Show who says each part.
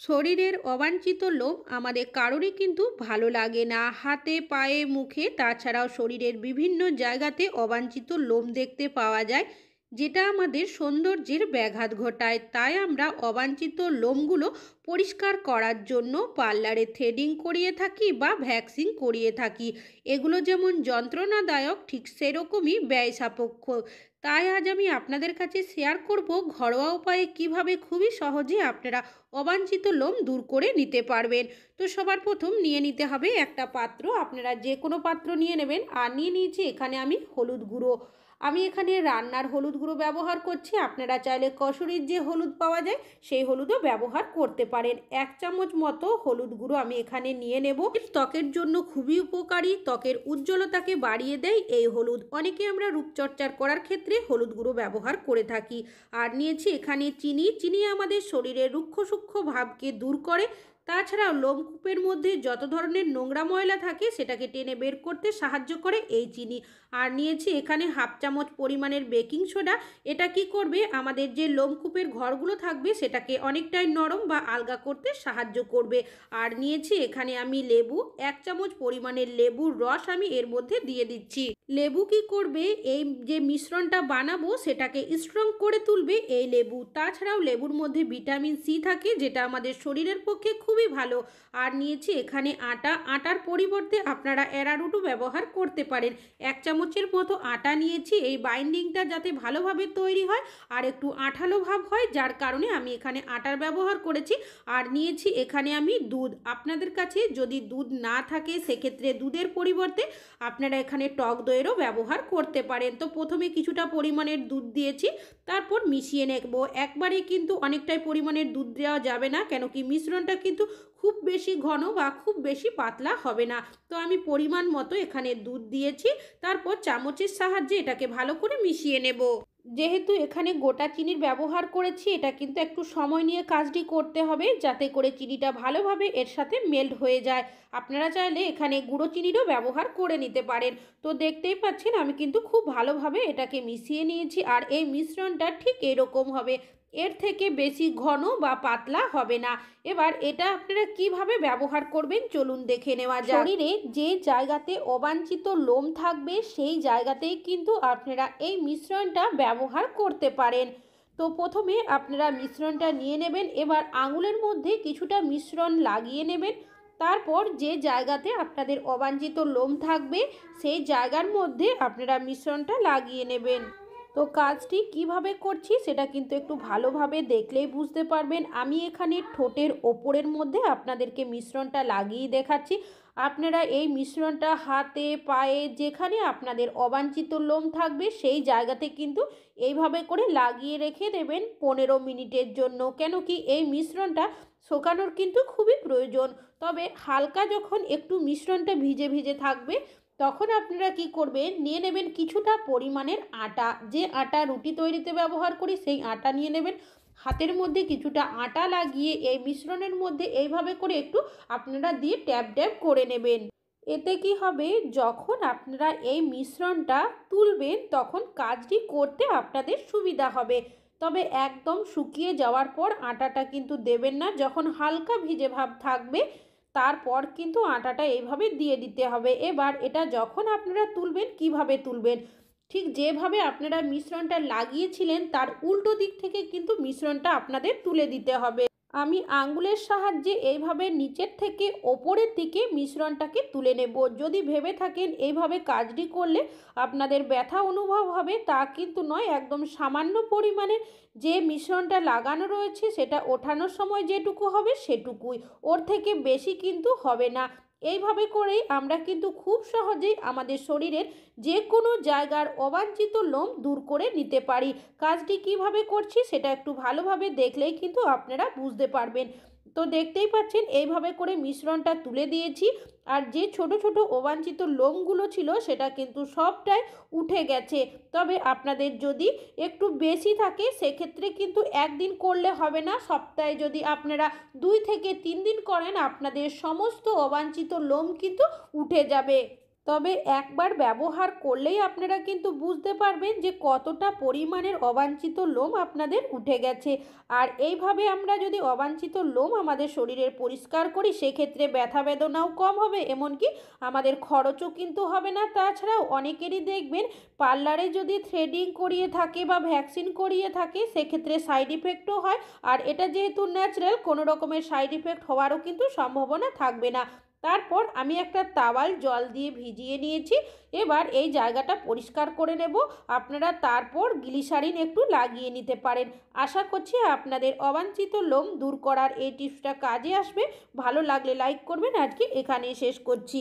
Speaker 1: শরীরের অবাঞ্ছিত লোম আমাদের কারোরই কিন্তু ভালো লাগে না। হাতে, পায়ে, মুখে, তাছাড়াও শরীরের বিভিন্ন জায়গাতে অবাঞ্ছিত লোম দেখতে পাওয়া যায়, যেটা আমাদের সৌন্দর্যের ব্যাঘাত ঘটায়। তাই আমরা অবাঞ্ছিত লোমগুলো পরিষ্কার করার জন্য পার্লারে থ্রেডিং করিয়ে থাকি বা ভ্যাক্সিং করিয়ে থাকি। এগুলো যেমন যন্ত্রণাদায়ক, ঠিক সেরকমই ব্যয় সাপেক্ষ। তাই আজ আমি আপনাদের কাছে শেয়ার করব ঘরোয়া উপায়ে কিভাবে খুবই সহজে আপনারা অবাঞ্ছিত লোম দূর করে নিতে পারবেন। তো সবার প্রথম নিয়ে নিতে হবে একটা পাত্র। আপনারা যে কোনো পাত্র নিয়ে নেবেন। আর নিয়ে নিয়েছি এখানে আমি হলুদ গুঁড়ো। আমি এখানে রান্নার হলুদ গুঁড়ো ব্যবহার করছি। আপনারা চাইলে কসুরির যে হলুদ পাওয়া যায় সেই হলুদও ব্যবহার করতে পারেন। 1 চামচ মতো হলুদ গুঁড়ো আমি এখানে নিয়ে নেব। ত্বকের জন্য খুবই উপকারী, ত্বকের উজ্জ্বলতাকে বাড়িয়ে দেয় এই হলুদ। অনেকে আমরা রূপচর্চার করার ক্ষেত্রে হলুদ গুঁড়ো ব্যবহার করে থাকি। আর নিয়েছি এখানে চিনি। চিনি আমাদের শরীরের রুক্ষ সূক্ষ্ম ভাবকে দূর করে। তাছাড়াও লোমকূপের মধ্যে যত ধরনের নোংরা ময়লা থাকে সেটাকে টেনে বের করতে সাহায্য করে এই চিনি। আর নিয়েছি এখানে 1/2 চামচ পরিমাণের বেকিং সোডা। এটা কি করবে, আমাদের যে লোমকূপের ঘরগুলো থাকবে সেটাকে অনেকটাই নরম বা আলগা করতে সাহায্য করবে। আর নিয়েছি এখানে আমি লেবু। 1 চামচ পরিমাণের লেবুর রস আমি এর মধ্যে দিয়ে দিচ্ছি। লেবু কি করবে, এই যে মিশ্রণটা বানাবো সেটাকে স্ট্রং করে তুলবে এই লেবু। তাছাড়াও লেবুর মধ্যে ভিটামিন সি থাকে, যেটা আমাদের শরীরের পক্ষে খুবই ভালো। আর নিয়েছি এখানে আটা। আটার পরিবর্তে আপনারা অ্যারারুটও ব্যবহার করতে পারেন। 1 চামচের মতো আটা নিয়েছি। এই বাইন্ডিংটা যাতে ভালোভাবে তৈরি হয় আর একটু আঠালো ভাব হয়, যার কারণে আমি এখানে আটার ব্যবহার করেছি। আর নিয়েছি এখানে আমি দুধ। আপনাদের কাছে যদি দুধ না থাকে সেক্ষেত্রে দুধের পরিবর্তে আপনারা এখানে টক দইয়েরও ব্যবহার করতে পারেন। তো প্রথমে কিছুটা পরিমাণের দুধ দিয়েছি, তারপর মিশিয়ে নেব। একবারে কিন্তু অনেকটাই পরিমাণের দুধ দেওয়া যাবে না, কেন কি মিশ্রণটা কিন্তু খুব বেশি ঘন বা খুব বেশি পাতলা হবে না। তো আমি পরিমাণ মতো এখানে দুধ দিয়েছি। তারপর চামচের সাহায্যে এটাকে ভালো করে মিশিয়ে নেব। যেহেতু এখানে গোটা চিনির ব্যবহার করেছি, এটা কিন্তু একটু সময় নিয়ে কাজটি করতে হবে, যাতে করে চিনিটা ভালোভাবে এর সাথে মেল্ট হয়ে যায়। আপনারা চাইলে এখানে গুঁড়ো চিনিরও ব্যবহার করে নিতে পারেন। তো দেখতেই পাচ্ছেন আমি কিন্তু খুব ভালোভাবে এটাকে মিশিয়ে নিয়েছি। আর এই মিশ্রণটা ঠিক এরকম হবে, এর থেকে বেশি ঘন বা পাতলা হবে না। এবার এটা আপনারা কিভাবে ব্যবহার করবেন চলুন দেখে নেওয়া যাক। শরীরে যে জায়গাতে অবাঞ্ছিত লোম থাকবে সেই জায়গাতেই কিন্তু আপনারা এই মিশ্রণটা ব্যবহার করতে পারেন। তো প্রথমে আপনারা মিশ্রণটা নিয়ে নেবেন। এবার আঙুলের মধ্যে কিছুটা মিশ্রণ লাগিয়ে নেবেন। তারপর যে জায়গাতে আপনাদের অবাঞ্ছিত লোম থাকবে সেই জায়গার মধ্যে আপনারা মিশ্রণটা লাগিয়ে নেবেন। তো কাজটি কিভাবে করছি সেটা কিন্তু একটু ভালোভাবে দেখলেই বুঝতে পারবেন। আমি এখানে ঠোঁটের ওপরের মধ্যে আপনাদেরকে মিশ্রণটা লাগিয়ে দেখাচ্ছি। আপনারা এই মিশ্রণটা হাতে, পায়ে, যেখানে আপনাদের অবাঞ্ছিত লোম থাকবে সেই জায়গাতে কিন্তু এইভাবে করে লাগিয়ে রেখে দেবেন 15 মিনিটের জন্য। কেন কি এই মিশ্রণটা শুকানোর কিন্তু খুবই প্রয়োজন। তবে হালকা যখন একটু মিশ্রণটা ভিজে ভিজে থাকবে তখন আপনারা কি করবেন, নিয়ে নেবেন কিছুটা পরিমাণের আটা। যে আটা রুটি তৈরিতে ব্যবহার করি সেই আটা নিয়ে নেবেন। হাতের মধ্যে কিছুটা আটা লাগিয়ে এই মিশ্রণের মধ্যে এইভাবে করে একটু আপনারা দিয়ে ট্যাপ ট্যাপ করে নেবেন। এতে কি হবে, যখন আপনারা এই মিশ্রণটা তুলবেন তখন কাজটি করতে আপনাদের সুবিধা হবে। তবে একদম শুকিয়ে যাওয়ার পর আটাটা কিন্তু দেবেন না। যখন হালকা ভিজে ভাব থাকবে তারপর কিন্তু আটাটা এইভাবে দিয়ে দিতে হবে। এবার এটা যখন আপনারা তুলবেন, কিভাবে তুলবেন, ঠিক যেভাবে আপনারা মিশ্রণটা লাগিয়েছিলেন তার উল্টো দিক থেকে কিন্তু মিশ্রণটা আপনাদের তুলে দিতে হবে। আমি আঙ্গুলের সাহায্যে এইভাবে নিচের থেকে ওপরের দিকে মিশ্রণটাকে তুলে নেব। যদি ভেবে থাকেন এইভাবে কাজটি করলে আপনাদের ব্যথা অনুভব হবে, তা কিন্তু নয়। একদম সামান্য পরিমাণের যে মিশ্রণটা লাগানো রয়েছে সেটা ওঠানোর সময় যেটুকু হবে সেটুকুই, ওর থেকে বেশি কিন্তু হবে না। এইভাবে করেই আমরা কিন্তু খুব সহজেই আমাদের শরীরের যে কোনো জায়গার অবাঞ্ছিত লোম দূর করে নিতে পারি। কাজটি কিভাবে করছি সেটা একটু ভালোভাবে দেখলেই কিন্তু আপনারা বুঝতে পারবেন। তো দেখতেই পাচ্ছেন এইভাবে করে মিশ্রণটা তুলে দিয়েছি। আর যে ছোট ছোট অবাঞ্ছিত লোমগুলো ছিল সেটা কিন্তু সবটাই উঠে গেছে। তবে আপনাদের যদি একটু বেশি থাকে সেক্ষেত্রে কিন্তু একদিন করলে হবে না, সপ্তাহে যদি আপনারা 2 থেকে 3 দিন করেন আপনাদের সমস্ত অবাঞ্ছিত লোম কিন্তু উঠে যাবে। তবে একবার ব্যবহার করলেই আপনারা কিন্তু বুঝতে পারবেন যে কতটা পরিমাণের অবাঞ্ছিত লোম আপনাদের উঠে গেছে। আর এইভাবে আমরা যদি অবাঞ্ছিত লোম আমাদের শরীরের পরিষ্কার করি, সেক্ষেত্রে ব্যথা বেদনাও কম হবে, এমনকি আমাদের খরচও কিন্তু হবে না। তাছাড়াও অনেকেরই দেখবেন পার্লারে যদি থ্রেডিং করিয়ে থাকে বা ভ্যাকসিন করিয়ে থাকে, সেক্ষেত্রে সাইড ইফেক্টও হয়। আর এটা যেহেতু ন্যাচারাল, কোনো রকমের সাইড ইফেক্ট হওয়ারও কিন্তু সম্ভাবনা থাকবে না। তারপর আমি একটা তাওয়াল জল দিয়ে ভিজিয়ে নিয়েছি। এবার এই জায়গাটা পরিষ্কার করে নেব। আপনারা তারপর গ্লিসারিন একটু লাগিয়ে নিতে পারেন। আশা করছি আপনাদের অবাঞ্ছিত লোম দূর করার এই টিপসটা কাজে আসবে। ভালো লাগলে লাইক করবেন। আজকে এখানেই শেষ করছি।